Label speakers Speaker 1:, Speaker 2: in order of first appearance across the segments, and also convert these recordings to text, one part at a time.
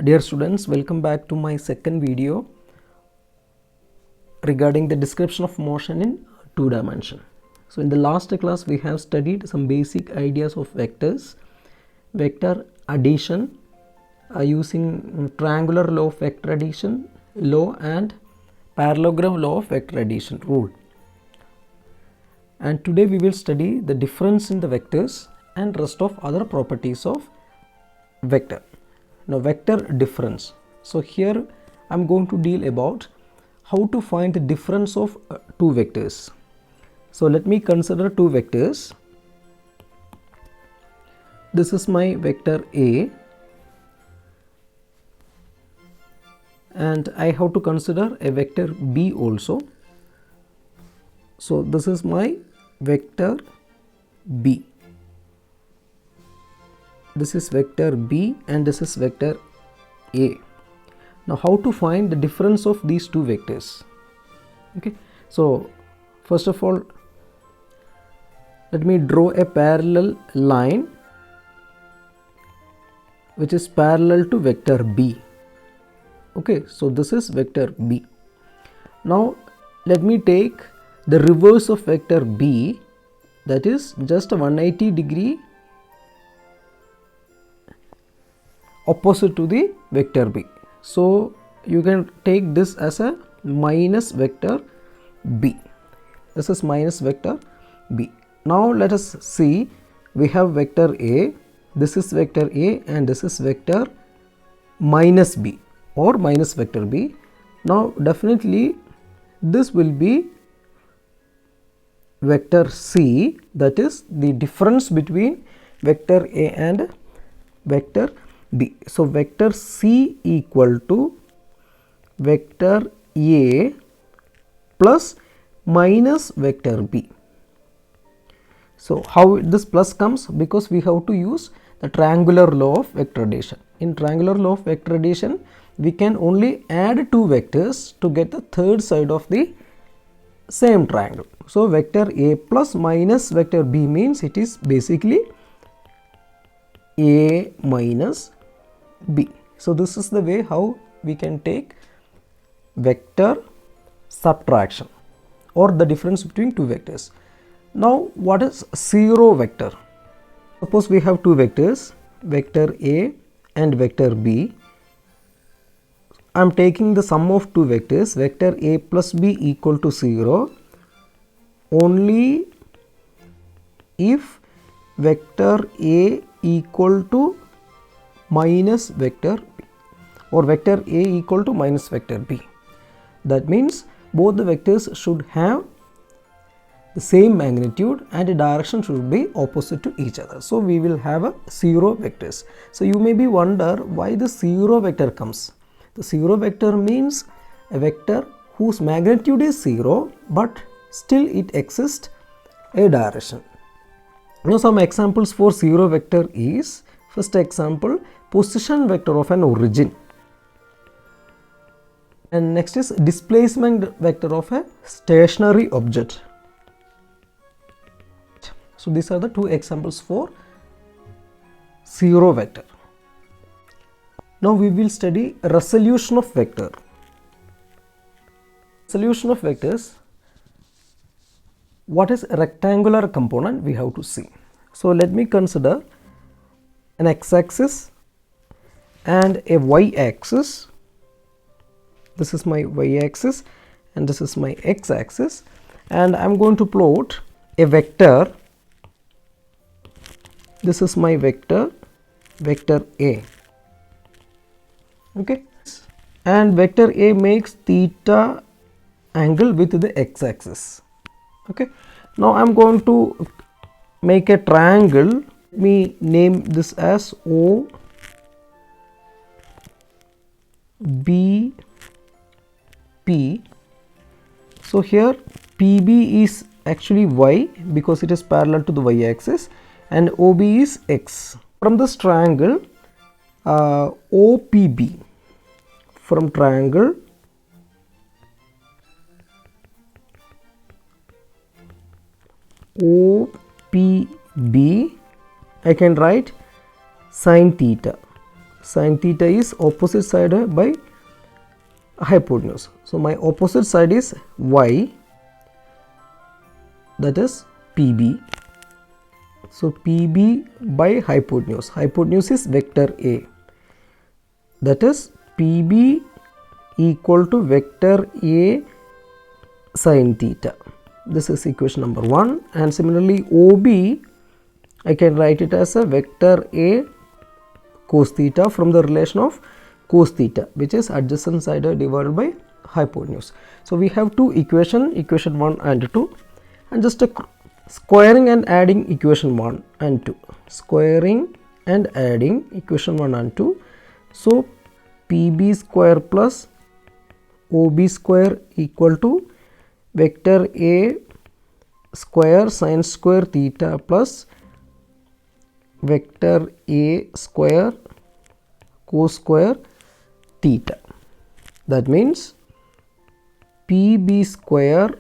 Speaker 1: Dear students, welcome back to my second video regarding the description of motion in two dimension. So in the last class we have studied some basic ideas of vectors, vector addition using triangular law of vector addition law and parallelogram law of vector addition rule. And today we will study the difference in the vectors and rest of other properties of vector. Now vector difference. So here I am going to deal about how to find the difference of two vectors. So let me consider two vectors. This is my vector A and I have to consider a vector B also. So this is my vector B. This is vector B and this is vector A. Now how to find the difference of these two vectors? Okay, so first of all let me draw a parallel line which is parallel to vector B. Okay, so this is vector B. Now let me take the reverse of vector B, that is just a 180 degree opposite to the vector B. So you can take this as a minus vector B. This is minus vector B. Now let us see, we have vector A, this is vector A and this is vector minus B or minus vector B. Now definitely this will be vector C, that is the difference between vector A and vector B. So vector C equal to vector A plus minus vector B. So how this plus comes? Because we have to use the triangular law of vector addition. In triangular law of vector addition we can only add two vectors to get the third side of the same triangle. So vector A plus minus vector B means it is basically A minus B. So this is the way how we can take vector subtraction or the difference between two vectors. Now what is zero vector? Suppose we have two vectors, vector A and vector B. I am taking the sum of two vectors, vector A plus B equal to 0 only if vector A equal to minus vector B or vector A equal to minus vector B. That means both the vectors should have the same magnitude and the direction should be opposite to each other. So we will have a zero vectors. So you may be wonder why the zero vector comes. The zero vector means a vector whose magnitude is 0 but still it exists a direction. Now some examples for zero vector is, first example, position vector of an origin, and next is displacement vector of a stationary object. So these are the two examples for zero vector. Now we will study resolution of vector. Solution of vectors. What is a rectangular component we have to see. So let me consider an x-axis and a y-axis. This is my y-axis and this is my x-axis, and I am going to plot a vector. This is my vector, vector A. Okay, and vector A makes theta angle with the x-axis. Okay, now I am going to make a triangle. Let me name this as O B P. So here PB is actually y because it is parallel to the y axis and OB is x. From this triangle OPB, from triangle OPB I can write sin theta. Sin theta is opposite side by hypotenuse. So my opposite side is y, that is PB. So PB by hypotenuse. Hypotenuse is vector A. That is PB equal to vector A sin theta. This is equation number 1. And similarly OB, I can write it as a vector A cos theta from the relation of cos theta, which is adjacent side divided by hypotenuse. So we have two equation 1 and 2, and just a squaring and adding equation 1 and 2. Squaring and adding equation 1 and 2. So PB square plus OB square equal to vector A square sin square theta plus vector A square cos square theta. That means PB square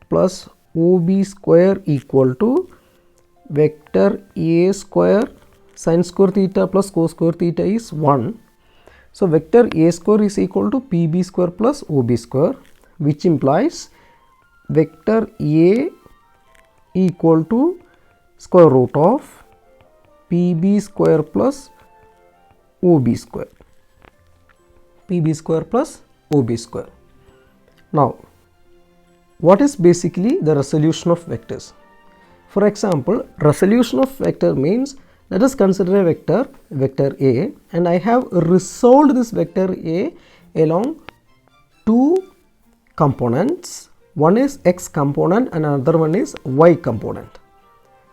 Speaker 1: plus OB square equal to vector A square sin square theta plus cos square theta is 1. So vector A square is equal to PB square plus OB square, which implies vector A equal to square root of PB square plus OB square. PB square plus OB square. Now, what is basically the resolution of vectors? For example, resolution of vector means, let us consider a vector A, and I have resolved this vector A along two components. One is x component and another one is y component.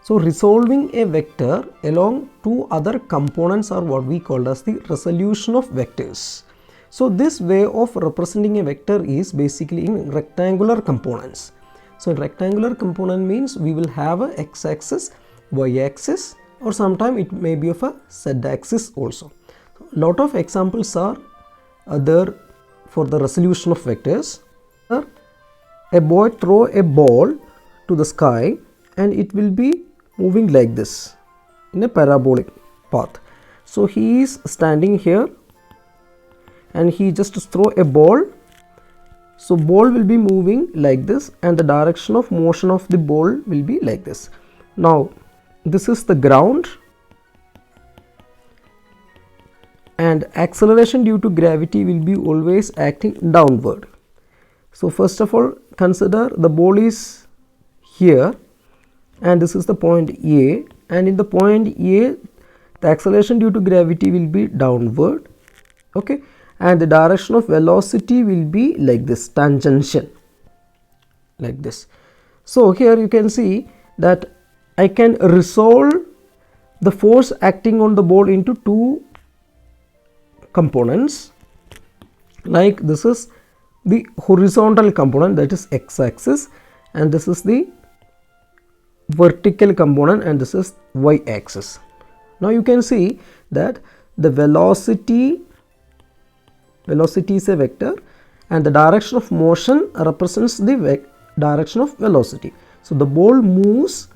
Speaker 1: So resolving a vector along two other components are what we call as the resolution of vectors. So this way of representing a vector is basically in rectangular components. So rectangular component means we will have a x-axis, y-axis, or sometime it may be of a z-axis also. Lot of examples are there for the resolution of vectors. A boy throw a ball to the sky and it will be moving like this in a parabolic path. So he is standing here and he just throw a ball. So ball will be moving like this and the direction of motion of the ball will be like this. Now this is the ground and acceleration due to gravity will be always acting downward. So first of all, consider the ball is here and this is the point A, and in the point A the acceleration due to gravity will be downward, okay, and the direction of velocity will be like this, tangential, like this. So here you can see that I can resolve the force acting on the ball into two components. Like this is the horizontal component, that is x-axis, and this is the vertical component and this is y-axis. Now you can see that the velocity is a vector and the direction of motion represents the direction of velocity. So the ball moves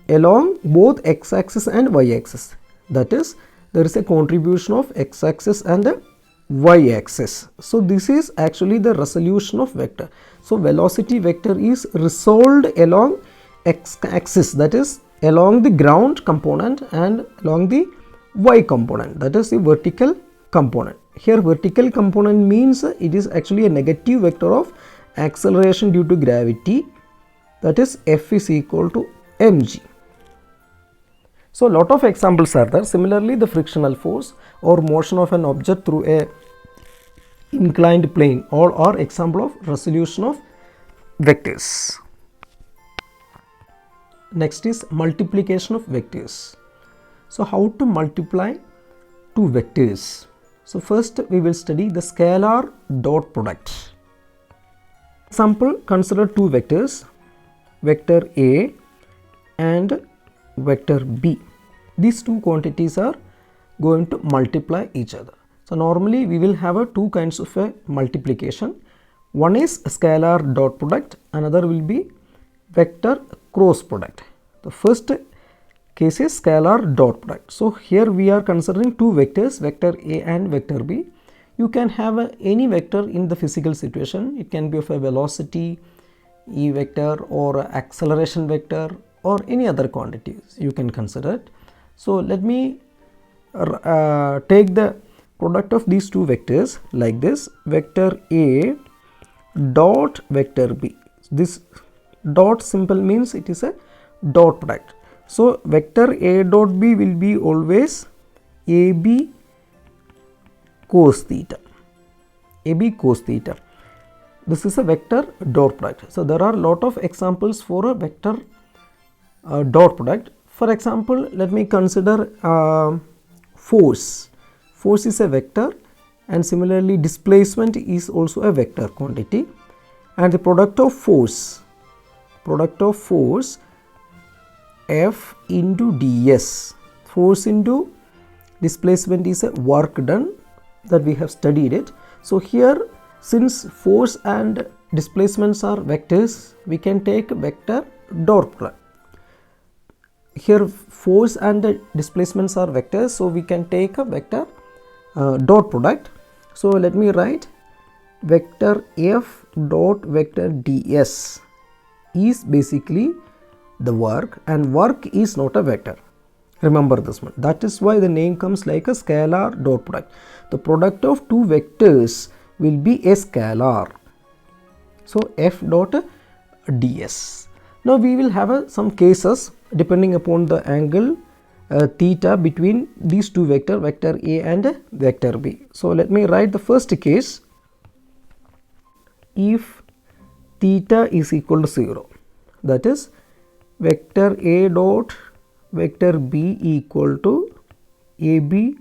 Speaker 1: along both x-axis and y-axis, that is there is a contribution of x-axis and the y-axis. So this is actually the resolution of vector. So velocity vector is resolved along x-axis, that is along the ground component, and along the y component, that is the vertical component. Here vertical component means it is actually a negative vector of acceleration due to gravity, that is F is equal to mg. So lot of examples are there. Similarly, the frictional force or motion of an object through a inclined plane all are example of resolution of vectors. Next is multiplication of vectors. So how to multiply two vectors? So first we will study the scalar dot product. Example, consider two vectors, vector A and vector B. These two quantities are going to multiply each other. So normally we will have two kinds of a multiplication. One is scalar dot product, another will be vector cross product. The first case is scalar dot product. So here we are considering two vectors, vector A and vector B. You can have any vector in the physical situation. It can be of a velocity E vector or acceleration vector or any other quantities you can consider it. So let me take the product of these two vectors like this, vector A dot vector B. This dot symbol means it is a dot product. So vector A dot B will be always AB cos theta. AB cos theta. This is a vector dot product. So there are a lot of examples for a vector dot product. For example, let me consider force. Force is a vector, and similarly displacement is also a vector quantity, and the product of force F into ds, force into displacement is a work done that we have studied it. So here, since force and displacements are vectors, we can take vector dot product. Here force and displacements are vectors, so we can take a vector dot product. So let me write vector F dot vector ds is basically the work, and work is not a vector. Remember this one. That is why the name comes like a scalar dot product. The product of two vectors will be a scalar. So F dot ds. Now we will have some cases depending upon the angle theta between these two vector A and vector B. So let me write the first case. If theta is equal to 0, that is vector A dot vector B equal to AB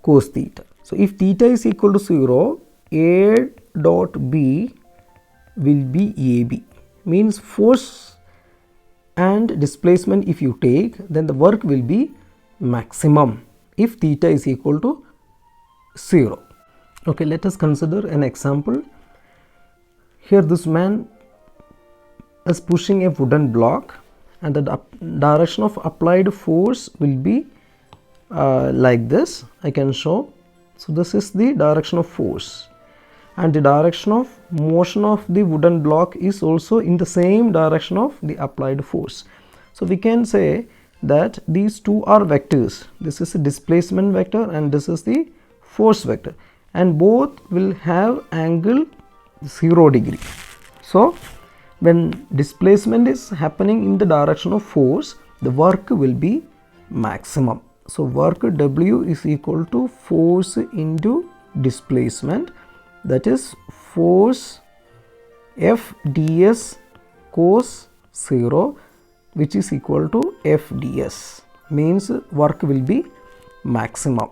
Speaker 1: cos theta. So if theta is equal to 0, A dot B will be AB, means force and displacement if you take, then the work will be maximum if theta is equal to 0. Okay, let us consider an example. Here this man is pushing a wooden block, and the direction of applied force will be like this. I can show. So this is the direction of force, and the direction of motion of the wooden block is also in the same direction of the applied force. So we can say that these two are vectors. This is a displacement vector and this is the force vector, and both will have angle 0 degree. So when displacement is happening in the direction of force, the work will be maximum. So work W is equal to force into displacement, that is force F ds cos 0, which is equal to F ds, means work will be maximum.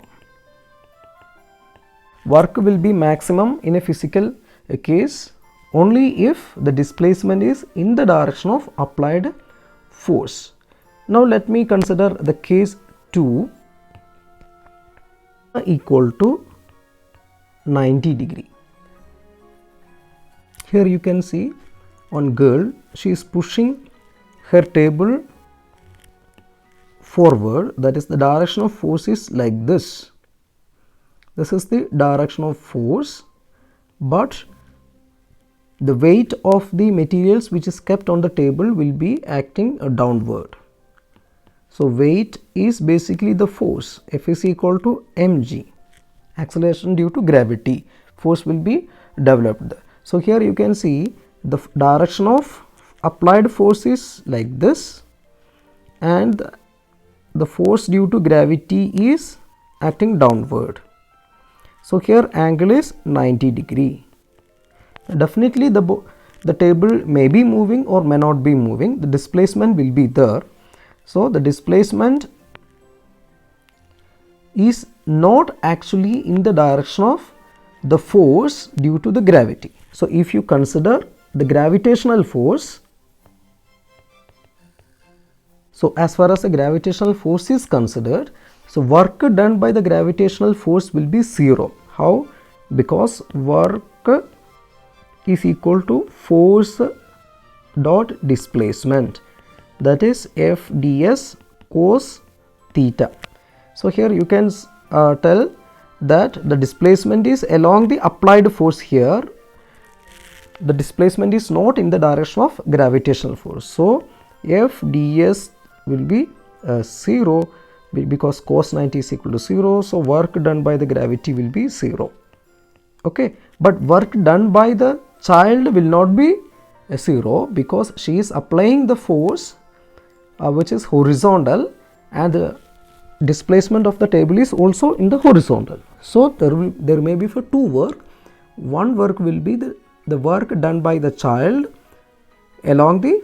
Speaker 1: Work will be maximum in a physical case only if the displacement is in the direction of applied force. Now let me consider the case 2 equal to 90 degree. Here you can see one girl, she is pushing her table forward, that is the direction of force is like this. This is the direction of force, but the weight of the materials which is kept on the table will be acting downward. So weight is basically the force. F is equal to mg, acceleration due to gravity. Force will be developed. So here you can see the direction of applied force is like this, and the force due to gravity is acting downward. So here angle is 90 degree. Definitely the table may be moving or may not be moving. The displacement will be there. So the displacement is not actually in the direction of the force due to the gravity. So if you consider the gravitational force, so as far as the gravitational force is considered, so work done by the gravitational force will be 0. How? Because work is equal to force dot displacement, that is F ds cos theta. So here you can tell that the displacement is along the applied force. Here the displacement is not in the direction of gravitational force. So F ds will be 0 because cos 90 is equal to 0. So work done by the gravity will be 0. Okay, but work done by the child will not be 0 because she is applying the force which is horizontal, and the displacement of the table is also in the horizontal. So there may be for two work. One work will be the work done by the child along the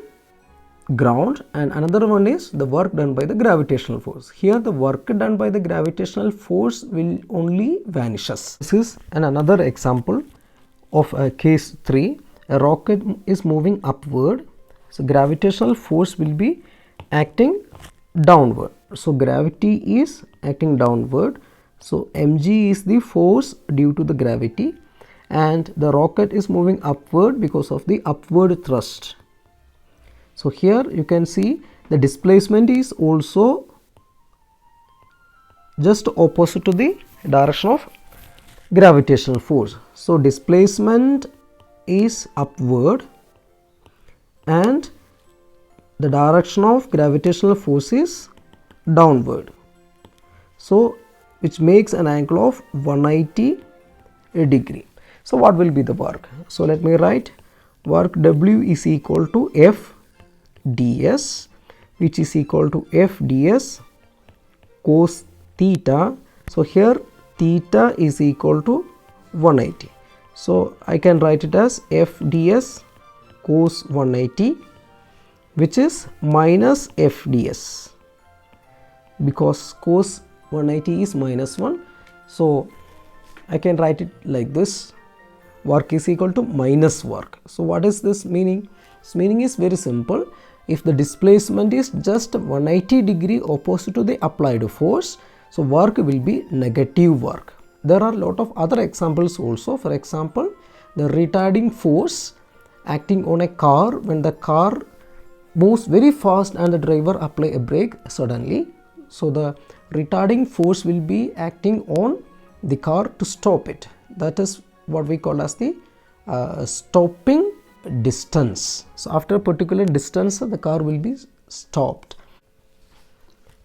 Speaker 1: ground, and another one is the work done by the gravitational force. Here the work done by the gravitational force will only vanishes. This is another example of case 3. A rocket is moving upward, so gravitational force will be acting downward. So gravity is acting downward, so mg is the force due to the gravity, and the rocket is moving upward because of the upward thrust. So here you can see the displacement is also just opposite to the direction of gravitational force. So displacement is upward and the direction of gravitational force is downward. So which makes an angle of 180 degree. So what will be the work? So let me write work W is equal to F ds, which is equal to F ds cos theta. So here theta is equal to 180. So I can write it as F ds cos 180, which is minus F ds, because cos 180 is minus 1. So I can write it like this: work is equal to minus work. So what is this meaning? This meaning is very simple. If the displacement is just 180 degree opposite to the applied force, so work will be negative work. There are a lot of other examples also. For example, the retarding force acting on a car when the car moves very fast and the driver apply a brake suddenly. So the retarding force will be acting on the car to stop it. That is what we call as the stopping distance. So after a particular distance the car will be stopped.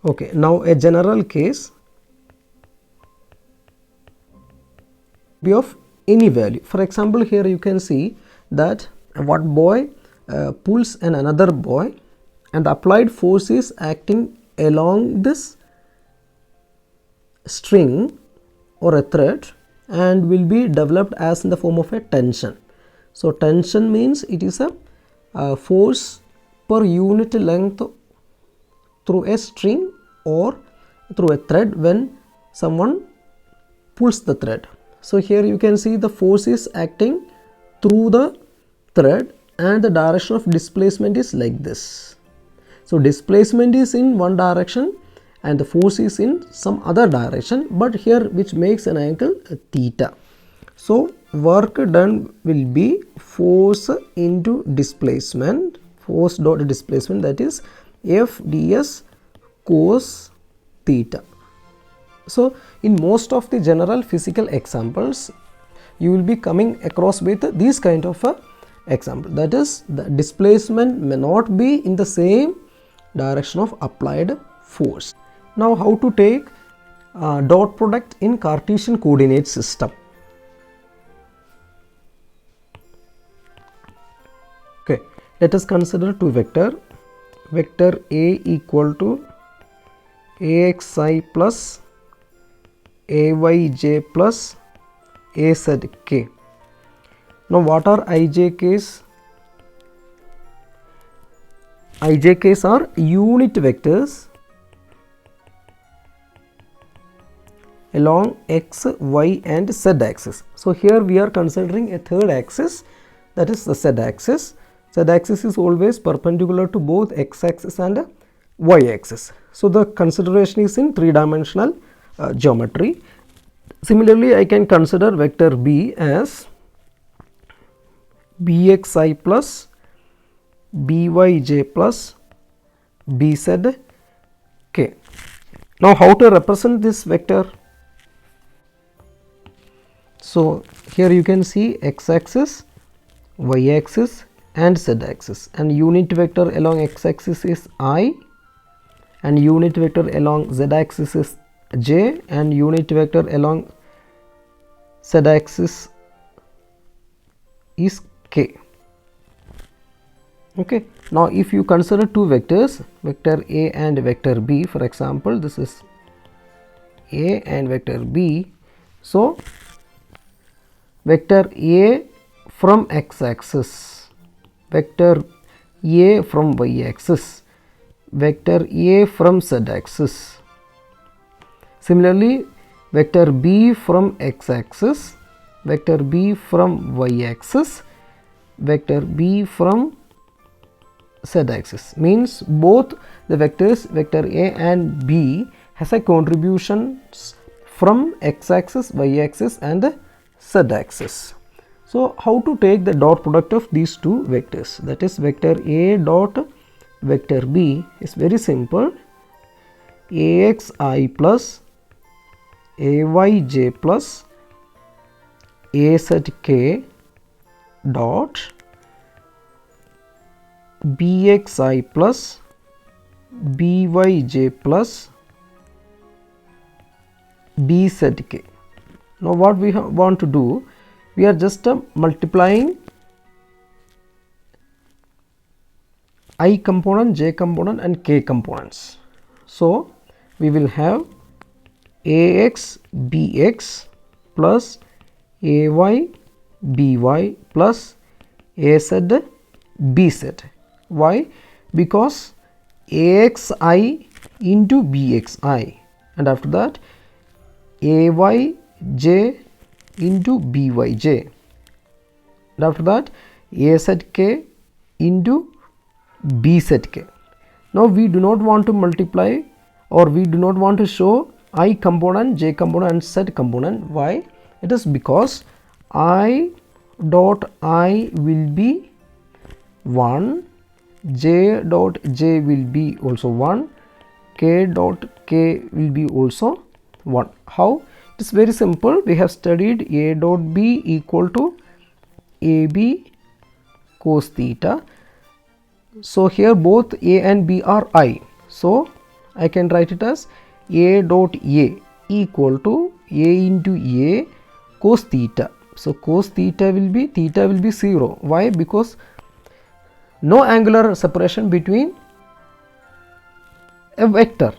Speaker 1: Okay, now a general case be of any value. For example, here you can see that one boy pulls another boy, and the applied force is acting along this string or a thread and will be developed as in the form of a tension. So tension means it is a force per unit length through a string or through a thread when someone pulls the thread. So here you can see the force is acting through the thread and the direction of displacement is like this. So displacement is in one direction and the force is in some other direction, but here which makes an angle theta. So work done will be force into displacement, force dot displacement, that is F ds cos theta. So in most of the general physical examples you will be coming across with these kind of example, that is the displacement may not be in the same direction of applied force. Now how to take dot product in Cartesian coordinate system. Okay, let us consider two vector A equal to axi plus ayj plus azk. Now what are ijk's? Ijk's are unit vectors along x, y and z axis. So here we are considering a third axis, that is the z axis. Z axis is always perpendicular to both x axis and y axis. So the consideration is in three-dimensional geometry. Similarly, I can consider vector B as bxi plus byj plus bzk. k. Now how to represent this vector? So here you can see x axis, y axis and z axis, and unit vector along x axis is I, and unit vector along z axis is j, and unit vector along z axis is k. Okay. Now if you consider two vectors, vector a and vector b, for example this is a and vector b. So vector a from x axis, vector a from y axis, vector a from z axis. Similarly vector b from x axis, vector b from y axis, vector b from z axis. Means both the vectors vector a and b has a contributions from x axis, y axis and the z axis. So how to take the dot product of these two vectors, that is vector a dot vector b, is very simple. axi plus ayj plus azk dot bxi plus byj plus bzk. Now what we want to do, we are just multiplying I component, j component and k components. So we will have ax bx plus ay by plus az bz. Why? Because axi into bxi, and after that ayj into byj, and after that azk into bzk. Now we do not want to multiply, or we do not want to show I component, j component and z component. Why? It is because I dot I will be 1, j dot j will be also 1, k dot k will be also 1. How? It is very simple. We have studied a dot b equal to ab cos theta. So here both a and b are I. So I can write it as a dot a equal to a into a cos theta. So cos theta will be 0. Why? Because no angular separation between a vector.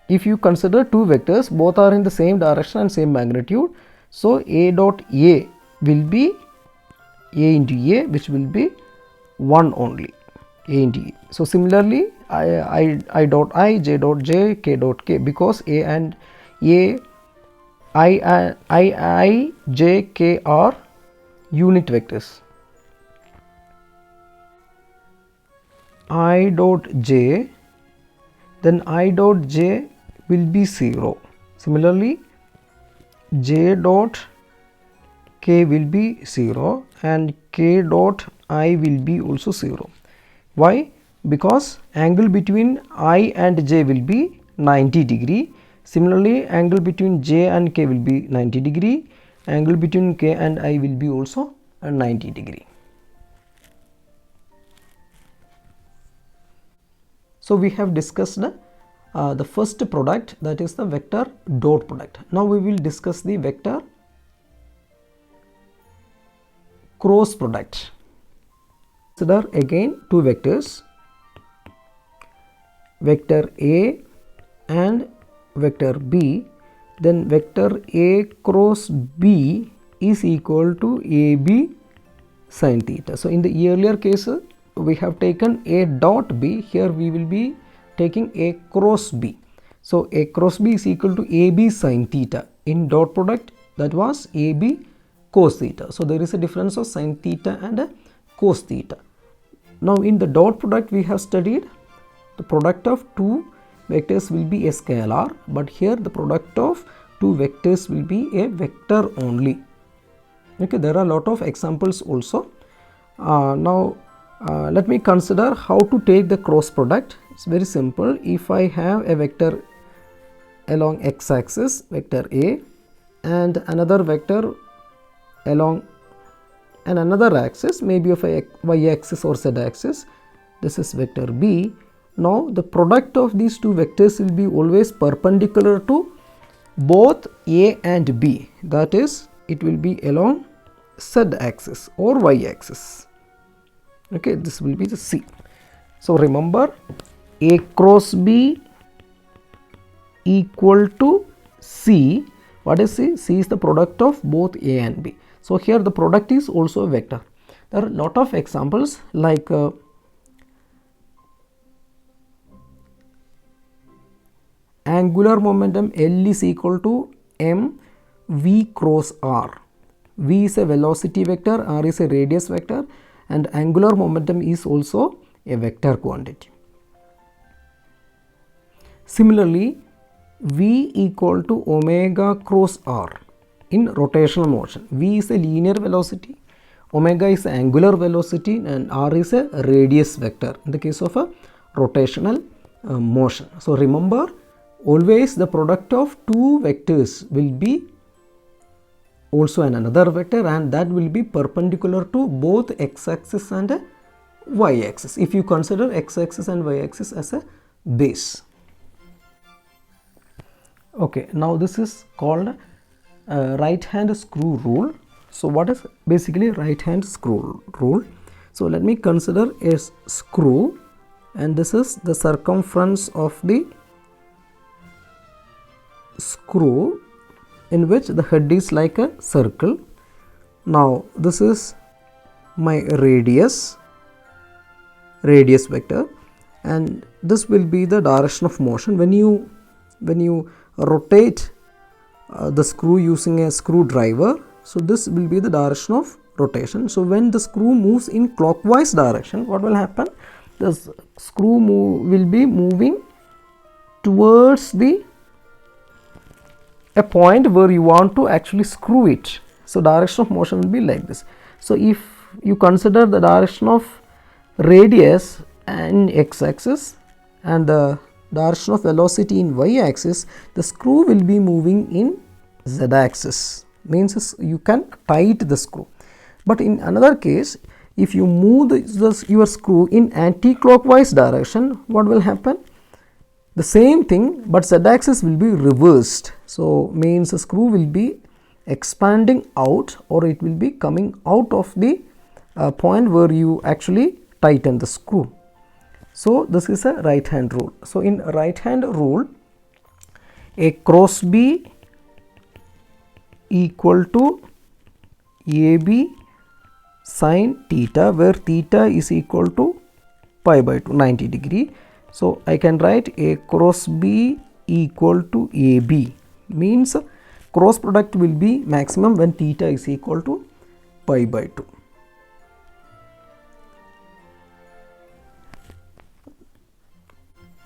Speaker 1: If you consider two vectors, both are in the same direction and same magnitude, so a dot a will be a into a, which will be 1 only, a into a. So similarly I dot I, j dot j, k dot k, because a and a, I, j, k are unit vectors. I dot j, then I dot j will be 0. Similarly j dot k will be 0 and k dot I will be also 0. Why? Because angle between I and j will be 90 degree. Similarly angle between j and k will be 90 degree. Angle between k and I will be also 90 degree. So we have discussed the first product, that is the vector dot product. Now we will discuss the vector cross product. Consider again two vectors, vector a and vector b. Then vector a cross b is equal to ab sin theta. So in the earlier case we have taken a dot b, here we will be taking a cross b. So a cross b is equal to ab sin theta. In dot product that was ab cos theta. So there is a difference of sin theta and cos theta. Now in the dot product we have studied the product of two vectors will be a scalar, but here the product of two vectors will be a vector only. Okay, there are a lot of examples also. Now Let me consider how to take the cross product. It's very simple. If I have a vector along x-axis, vector A, and another vector along another axis, maybe of a y-axis or z-axis, this is vector B. Now the product of these two vectors will be always perpendicular to both A and B, that is, it will be along z-axis or y-axis. Okay, this will be the C. So remember, A cross B equal to C. What is C? C is the product of both A and B. So here the product is also a vector. There are a lot of examples like angular momentum L is equal to m v cross r. V is a velocity vector, r is a radius vector, and angular momentum is also a vector quantity. Similarly, v equal to omega cross r in rotational motion. V is a linear velocity, omega is angular velocity, and r is a radius vector in the case of a rotational motion. So remember, always the product of two vectors will be also another vector, and that will be perpendicular to both x-axis and y-axis, if you consider x-axis and y-axis as a base. Okay, now this is called right hand screw rule. So what is basically right hand screw rule? So let me consider a screw, and this is the circumference of the screw, in which the head is like a circle. Now this is my radius vector, and this will be the direction of motion when you rotate the screw using a screwdriver. So this will be the direction of rotation. So when the screw moves in clockwise direction, what will happen? The screw will be moving towards a point where you want to actually screw it. So direction of motion will be like this. So if you consider the direction of radius in x-axis and the direction of velocity in y-axis, the screw will be moving in z-axis, means you can tight the screw. But in another case, if you move your screw in anti-clockwise direction, what will happen? The same thing, but z-axis will be reversed. So means the screw will be expanding out, or it will be coming out of the point where you actually tighten the screw. So this is a right hand rule. So in right hand rule, a cross B equal to AB sin theta, where theta is equal to pi by 2, 90 degree. So I can write A cross B equal to AB, means cross product will be maximum when theta is equal to pi by 2.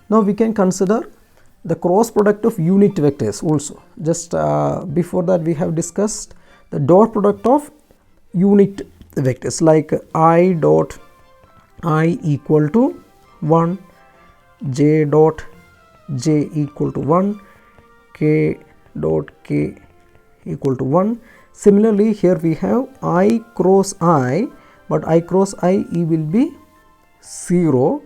Speaker 1: Now we can consider the cross product of unit vectors also. Just before that we have discussed the dot product of unit vectors, like I dot I equal to 1, j dot j equal to 1, k dot k equal to 1. Similarly, here we have I cross I, but I cross I will be 0,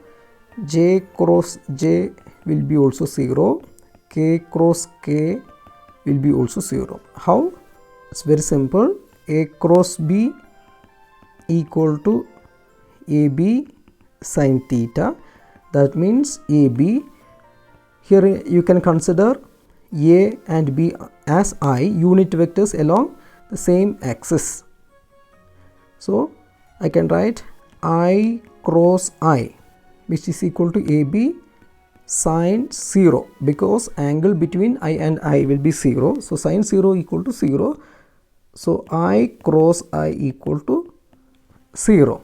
Speaker 1: j cross j will be also 0, k cross k will be also 0. How? It's very simple. A cross B equal to AB sin theta. That means AB, here you can consider A and B as I, unit vectors along the same axis. So I can write I cross I, which is equal to AB sin 0, because angle between I and I will be 0. So sin 0 equal to 0. So I cross I equal to 0.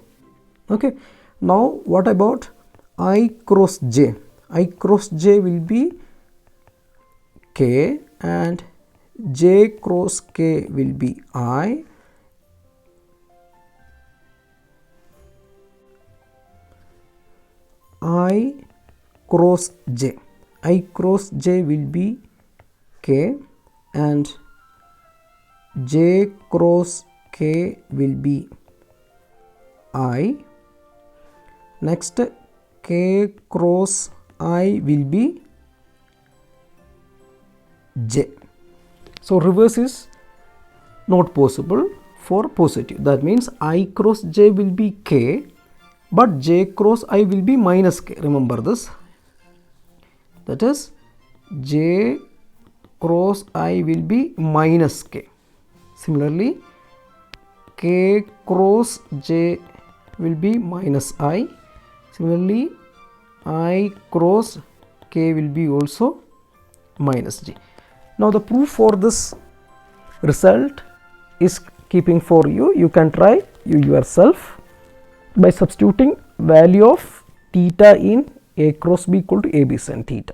Speaker 1: Okay. Now what about I cross j? I cross j will be k, and j cross k will be I, I cross j. I cross j will be k and j cross k will be I. Next k cross I will be j. So reverse is not possible for positive. That means I cross j will be k, but j cross I will be minus k. Remember this. That is j cross I will be minus k. Similarly, k cross j will be minus I. Similarly, I cross k will be also minus j. Now the proof for this result is keeping for you. You can try yourself by substituting value of theta in a cross b equal to ab sin theta.